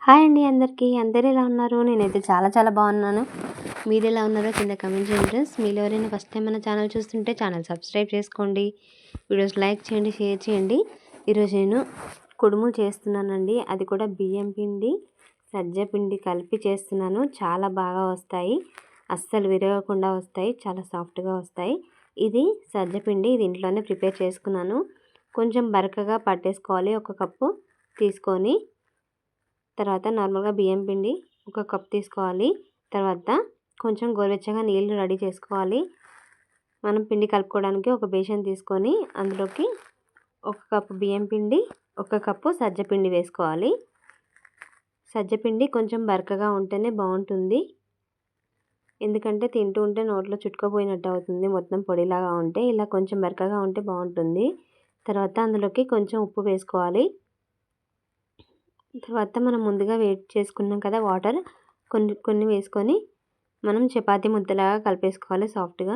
Hi అండి అందరికీ. అందరూ ఎలా ఉన్నారు? నేనైతే చాలా బాగున్నాను. మీరు ఎలా ఉన్నారో కింద కామెంట్ చేయండి ఫ్రెండ్స్. మీరు ఎవరైనా ఫస్ట్ టైం మన ఛానల్ చూస్తుంటే ఛానల్ సబ్స్క్రైబ్ చేసుకోండి. వీడియోస్ లైక్ చేయండి, షేర్ చేయండి. ఈరోజు నేను కుడుములు చేస్తున్నానండి. అది కూడా బియ్యం పిండి సజ్జ పిండి కలిపి చేస్తున్నాను. చాలా బాగా వస్తాయి, అస్సలు విరగకుండా వస్తాయి, చాలా సాఫ్ట్గా వస్తాయి. ఇది సజ్జ పిండి, ఇది ఇంట్లోనే ప్రిపేర్ చేసుకున్నాను. కొంచెం బరకగా పట్టేసుకోవాలి. ఒక కప్పు తీసుకొని తర్వాత నార్మల్గా బియ్యం పిండి ఒక కప్ తీసుకోవాలి. తర్వాత కొంచెం గోరువెచ్చగా నీళ్ళు రెడీ చేసుకోవాలి. మనం పిండి కలుపుకోవడానికి ఒక బేషన్ తీసుకొని అందులోకి ఒక కప్పు బియ్యం పిండి, ఒక కప్పు సజ్జపిండి వేసుకోవాలి. సజ్జపిండి కొంచెం బరకగా ఉంటేనే బాగుంటుంది, ఎందుకంటే తింటూ ఉంటే నోట్లో చుట్టుకుపోయినట్టు అవుతుంది. మొత్తం పొడిలాగా ఉంటే ఇలా కొంచెం బరకగా ఉంటే బాగుంటుంది. తర్వాత అందులోకి కొంచెం ఉప్పు వేసుకోవాలి. తర్వాత మనం ముందుగా వేడి చేసుకున్నాం కదా వాటర్, కొన్ని వేసుకొని మనం చపాతీ ముద్దలాగా కలిపేసుకోవాలి సాఫ్ట్గా.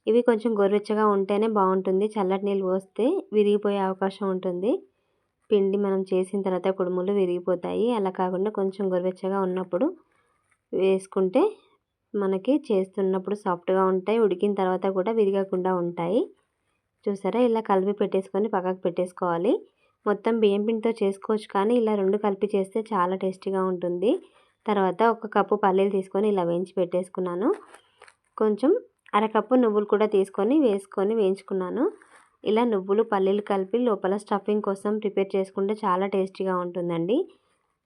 ఇవి కొంచెం గోరువెచ్చగా ఉంటేనే బాగుంటుంది. చల్లటి నీళ్ళు పోస్తే విరిగిపోయే అవకాశం ఉంటుంది. పిండి మనం చేసిన తర్వాత కుడుములు విరిగిపోతాయి. అలా కాకుండా కొంచెం గోరువెచ్చగా ఉన్నప్పుడు వేసుకుంటే మనకి చేస్తున్నప్పుడు సాఫ్ట్గా ఉంటాయి. ఉడికిన తర్వాత కూడా విరగకుండా ఉంటాయి. చూసారా, ఇలా కలిపి పెట్టేసుకొని పక్కకు పెట్టేసుకోవాలి. మొత్తం బియ్యం పిండితో చేసుకోవచ్చు, కానీ ఇలా రెండు కలిపి చేస్తే చాలా టేస్టీగా ఉంటుంది. తర్వాత ఒక కప్పు పల్లీలు తీసుకొని ఇలా వేయించి పెట్టేసుకున్నాను. కొంచెం అరకప్పు నువ్వులు కూడా తీసుకొని వేయించుకున్నాను. ఇలా నువ్వులు పల్లీలు కలిపి లోపల స్టఫింగ్ కోసం ప్రిపేర్ చేసుకుంటే చాలా టేస్టీగా ఉంటుందండి.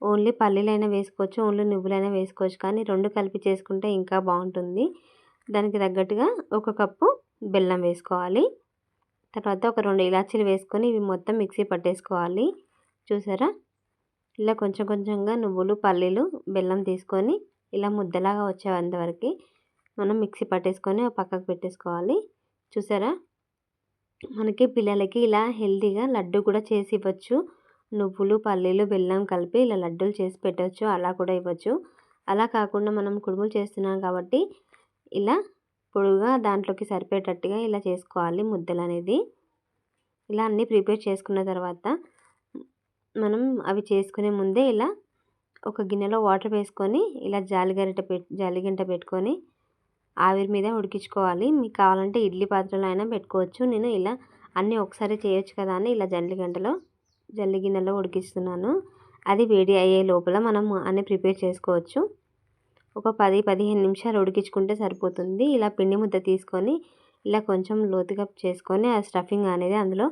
ఓన్లీ పల్లీలైనా వేసుకోవచ్చు, ఓన్లీ నువ్వులైనా వేసుకోవచ్చు, కానీ రెండు కలిపి చేసుకుంటే ఇంకా బాగుంటుంది. దానికి తగ్గట్టుగా ఒక కప్పు బెల్లం వేసుకోవాలి. తర్వాత ఒక 2 ఇలాచీలు వేసుకొని ఇవి మొత్తం మిక్సీ పట్టేసుకోవాలి. చూసారా, ఇలా కొంచెంగా నువ్వులు, పల్లీలు, బెల్లం తీసుకొని ఇలా ముద్దలాగా వచ్చేంతవరకు మనం మిక్సీ పట్టేసుకొని పక్కకు పెట్టేసుకోవాలి. చూసారా, మనకి పిల్లలకి ఇలా హెల్తీగా లడ్డు కూడా చేసి ఇవ్వచ్చు. నువ్వులు, పల్లీలు, బెల్లం కలిపి ఇలా లడ్డూలు చేసి పెట్టవచ్చు, అలా కూడా ఇవ్వచ్చు. అలా కాకుండా మనం కుడుములు చేస్తున్నాం కాబట్టి ఇలా పొడుగా దాంట్లోకి సరిపోయేటట్టుగా ఇలా చేసుకోవాలి ముద్దలు అనేది. ఇలా అన్నీ ప్రిపేర్ చేసుకున్న తర్వాత మనం అవి చేసుకునే ముందే ఇలా ఒక గిన్నెలో వాటర్ వేసుకొని ఇలా జాలిగంట పెట్టుకొని ఆవిరి మీద ఉడికించుకోవాలి. మీకు కావాలంటే ఇడ్లీ పాత్రలో అయినా పెట్టుకోవచ్చు. నేను ఇలా అన్నీ ఒకసారి చేయొచ్చు కదా అని ఇలా జల్లి గిన్నెలో ఉడికిస్తున్నాను. అది వేడి అయ్యే లోపల మనం అన్నీ ప్రిపేర్ చేసుకోవచ్చు. ఒక 10-15 నిమిషాలు ఉడికించుకుంటే సరిపోతుంది. ఇలా పిండి ముద్ద తీసుకొని ఇలా కొంచెం లోతుగా చేసుకొని ఆ స్టఫింగ్ అనేది అందులో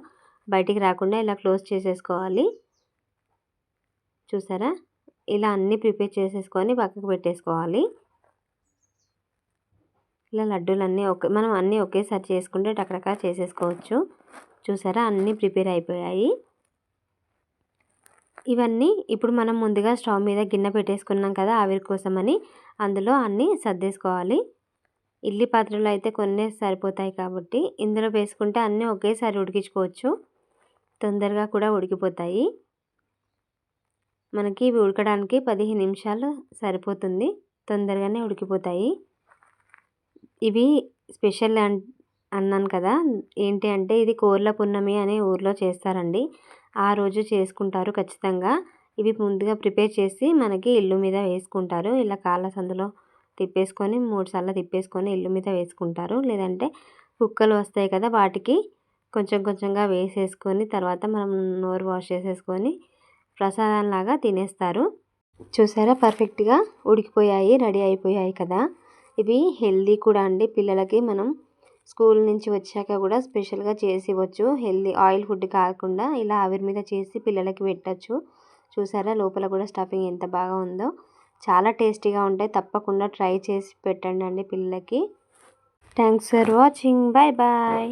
బయటికి రాకుండా ఇలా క్లోజ్ చేసేసుకోవాలి. చూసారా, ఇలా అన్నీ ప్రిపేర్ చేసేసుకొని పక్కకు పెట్టేసుకోవాలి. ఇలా లడ్డూలన్నీ మనం అన్నీ ఒకేసారి చేసుకుంటే టకటకా చేసేసుకోవచ్చు. చూసారా, అన్నీ ప్రిపేర్ అయిపోయాయి. ఇవన్నీ ఇప్పుడు మనం ముందుగా స్టవ్ మీద గిన్నె పెట్టేసుకున్నాం కదా ఆవిరి కోసమని, అందులో అన్నీ సర్దేసుకోవాలి. ఇడ్లీ పాత్రలో అయితే కొన్ని సరిపోతాయి కాబట్టి ఇందులో వేసుకుంటే అన్నీ ఒకేసారి ఉడికించుకోవచ్చు, తొందరగా కూడా ఉడికిపోతాయి. మనకి ఇవి ఉడకడానికి 15 నిమిషాలు సరిపోతుంది, తొందరగానే ఉడికిపోతాయి. ఇవి స్పెషల్ అన్నాను కదా, ఏంటి అంటే ఇది కోర్ల పున్నమి అనే ఊర్లో చేస్తారండి. ఆ రోజు చేసుకుంటారు ఖచ్చితంగా. ఇవి ముందుగా ప్రిపేర్ చేసి మనకి ఇల్లు మీద వేసుకుంటారు. ఇలా కాళ్ళ సందులో తిప్పేసుకొని 3 సార్లు తిప్పేసుకొని ఇల్లు మీద వేసుకుంటారు. లేదంటే కుక్కలు వస్తాయి కదా, వాటికి కొంచెంగా వేసేసుకొని తర్వాత మనం నోరు వాష్ చేసేసుకొని ప్రసాదంలాగా తినేస్తారు. చూసారా, పర్ఫెక్ట్గా ఉడికిపోయాయి, రెడీ అయిపోయాయి కదా. ఇవి హెల్దీ కూడా అండి. పిల్లలకి మనం స్కూల్ నుంచి వచ్చాక కూడా స్పెషల్గా చేసి ఇవ్వచ్చు. హెల్దీ ఆయిల్ ఫుడ్ కాకుండా ఇలా ఆవిరి మీద చేసి పిల్లలకి పెట్టచ్చు. చూసారా, లోపల కూడా స్టఫింగ్ ఎంత బాగా ఉందో. చాలా టేస్టీగా ఉంటాయి. తప్పకుండా ట్రై చేసి పెట్టండి అండి పిల్లలకి. Thanks for watching. Bye bye.